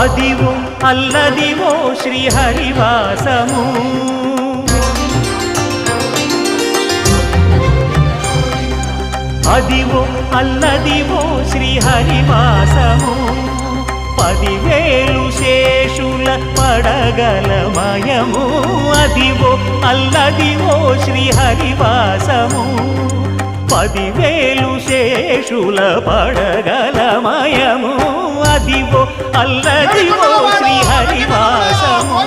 Adivo Alladivo శ్రీహరివాసము Adivo Alladivo శ్రీహరివాసము 10,000 శేషుల పడగలమయము Adivo Alladivo శ్రీహరివాసము 10,000 శేషుల పడగలమయము Adivo Alladivo శ్రీహరివాసము